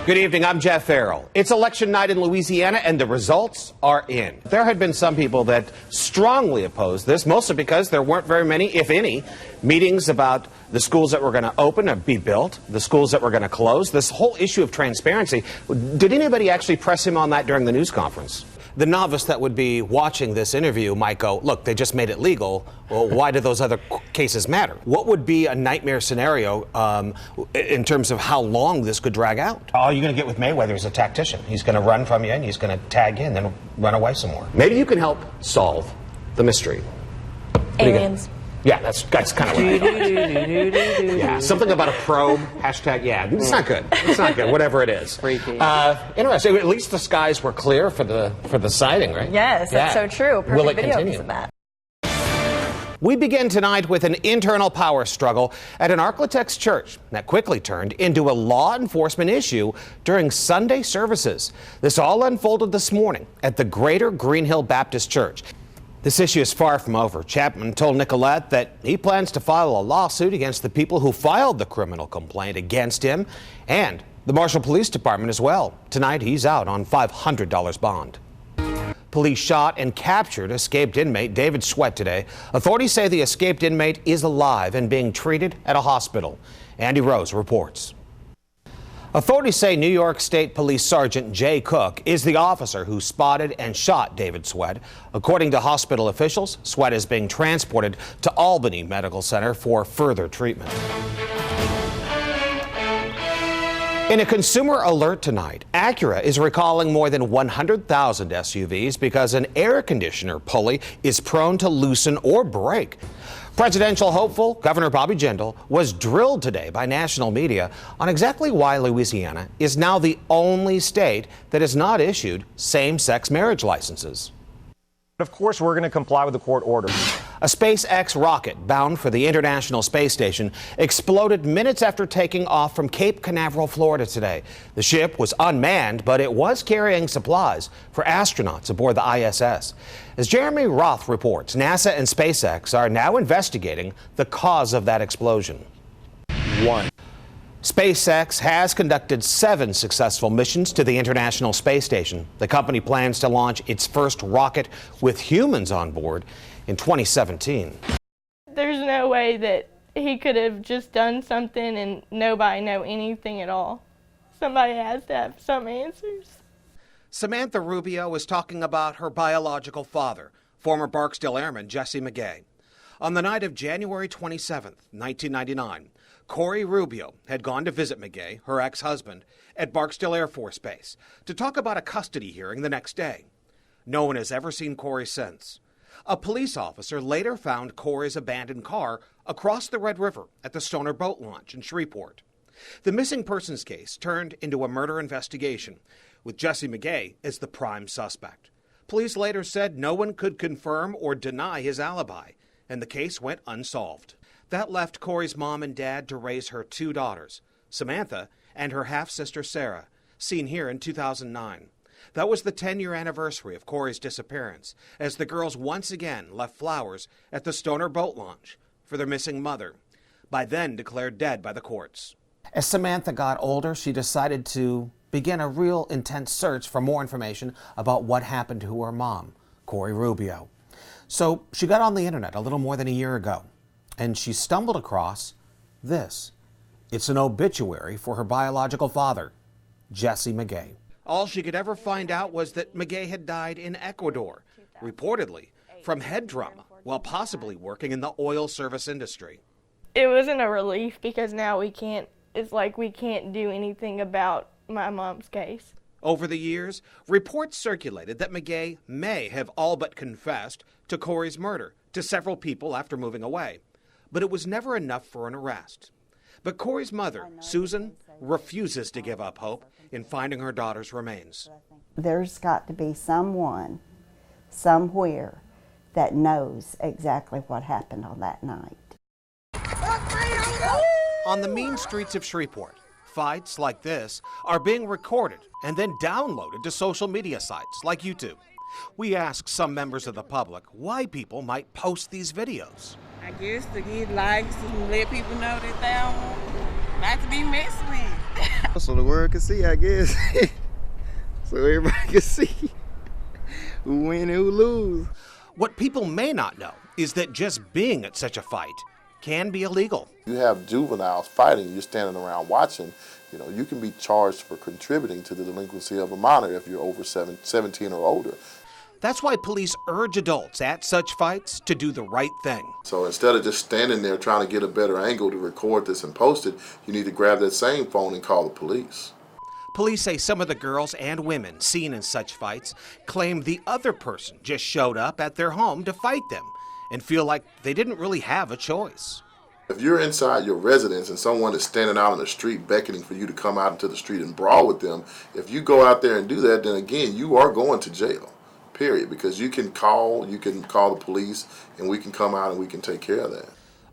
Good evening, I'm Jeff Ferrell. It's election night in Louisiana and the results are in. There had been some people that strongly opposed this, mostly because there weren't very many, if any, meetings about the schools that were going to open and be built, the schools that were going to close, this whole issue of transparency. Did anybody actually press him on that during the news conference? The novice that would be watching this interview might go, look, they just made it legal. Well, why do those other cases matter? What would be a nightmare scenario in terms of how long this could drag out? All you're going to get with Mayweather is a tactician. He's going to run from you and he's going to tag you and then run away some more. Maybe you can help solve the mystery. Aliens. Yeah, that's kind of what yeah, something about a probe, hashtag, yeah, it's not good. It's not good, whatever it is. Freaky. Interesting, at least the skies were clear for the sighting, right? Yes, that's so true. Perfect Will it video continue? of that. We begin tonight with an internal power struggle at an Arklatex church that quickly turned into a law enforcement issue during Sunday services. This all unfolded this morning at the Greater Green Hill Baptist Church. This issue is far from over. Chapman told Nicolette that he plans to file a lawsuit against the people who filed the criminal complaint against him and the Marshall Police Department as well. Tonight, he's out on $500 bond. Police shot and captured escaped inmate David Sweat today. Authorities say the escaped inmate is alive and being treated at a hospital. Andy Rose reports. Authorities say New York State Police Sergeant Jay Cook is the officer who spotted and shot David Sweat. According to hospital officials, Sweat is being transported to Albany Medical Center for further treatment. In a consumer alert tonight, Acura is recalling more than 100,000 SUVs because an air conditioner pulley is prone to loosen or break. Presidential hopeful Governor Bobby Jindal was drilled today by national media on exactly why Louisiana is now the only state that has not issued same-sex marriage licenses. Of course, we're going to comply with the court order. A SpaceX rocket bound for the International Space Station exploded minutes after taking off from Cape Canaveral, Florida today. The ship was unmanned, but it was carrying supplies for astronauts aboard the ISS. As Jeremy Roth reports, NASA and SpaceX are now investigating the cause of that explosion. SpaceX has conducted 7 successful missions to the International Space Station. The company plans to launch its first rocket with humans on board in 2017. There's no way that he could have just done something and nobody know anything at all. Somebody has to have some answers. Samantha Rubio is talking about her biological father, former Barksdale Airman Jesse McGay. On the night of January 27th, 1999, Corey Rubio had gone to visit McGay, her ex-husband, at Barksdale Air Force Base to talk about a custody hearing the next day. No one has ever seen Corey since. A police officer later found Corey's abandoned car across the Red River at the Stoner Boat Launch in Shreveport. The missing persons case turned into a murder investigation, with Jesse McGay as the prime suspect. Police later said no one could confirm or deny his alibi, and the case went unsolved. That left Corey's mom and dad to raise her 2 daughters, Samantha and her half-sister Sarah, seen here in 2009. That was the 10-year anniversary of Corey's disappearance, as the girls once again left flowers at the Stoner Boat Launch for their missing mother, by then declared dead by the courts. As Samantha got older, she decided to begin a real intense search for more information about what happened to her mom, Corey Rubio. So she got on the internet a little more than a year ago, and she stumbled across this. It's an obituary for her biological father, Jesse McGay. All she could ever find out was that McGay had died in Ecuador, reportedly from head trauma, while possibly working in the oil service industry. It wasn't a relief because now it's like we can't do anything about my mom's case. Over the years, reports circulated that McGay may have all but confessed to Corey's murder to several people after moving away, but it was never enough for an arrest. But Corey's mother, Susan, refuses to give up hope in finding her daughter's remains. There's got to be someone, somewhere, that knows exactly what happened on that night. On the mean streets of Shreveport, fights like this are being recorded and then downloaded to social media sites like YouTube. We asked some members of the public why people might post these videos. I guess to get likes and let people know that they don't want not to be messed with. So the world can see, I guess. So everybody can see who win and who lose. What people may not know is that just being at such a fight can be illegal. You have juveniles fighting, you're standing around watching, you can be charged for contributing to the delinquency of a minor if you're over 17 or older. That's why police urge adults at such fights to do the right thing. So instead of just standing there trying to get a better angle to record this and post it, you need to grab that same phone and call the police. Police say some of the girls and women seen in such fights claim the other person just showed up at their home to fight them and feel like they didn't really have a choice. If you're inside your residence and someone is standing out on the street beckoning for you to come out into the street and brawl with them, if you go out there and do that, then again, you are going to jail, period, because you can call the police and we can come out and we can take care of that.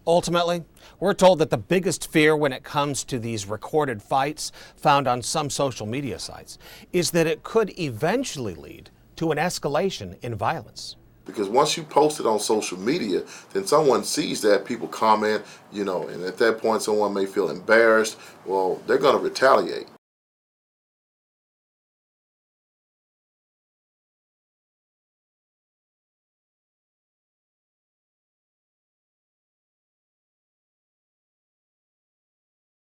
Ultimately, we're told that the biggest fear when it comes to these recorded fights found on some social media sites is that it could eventually lead to an escalation in violence. Because once you post it on social media, then someone sees that, people comment, and at that point someone may feel embarrassed. Well, they're going to retaliate.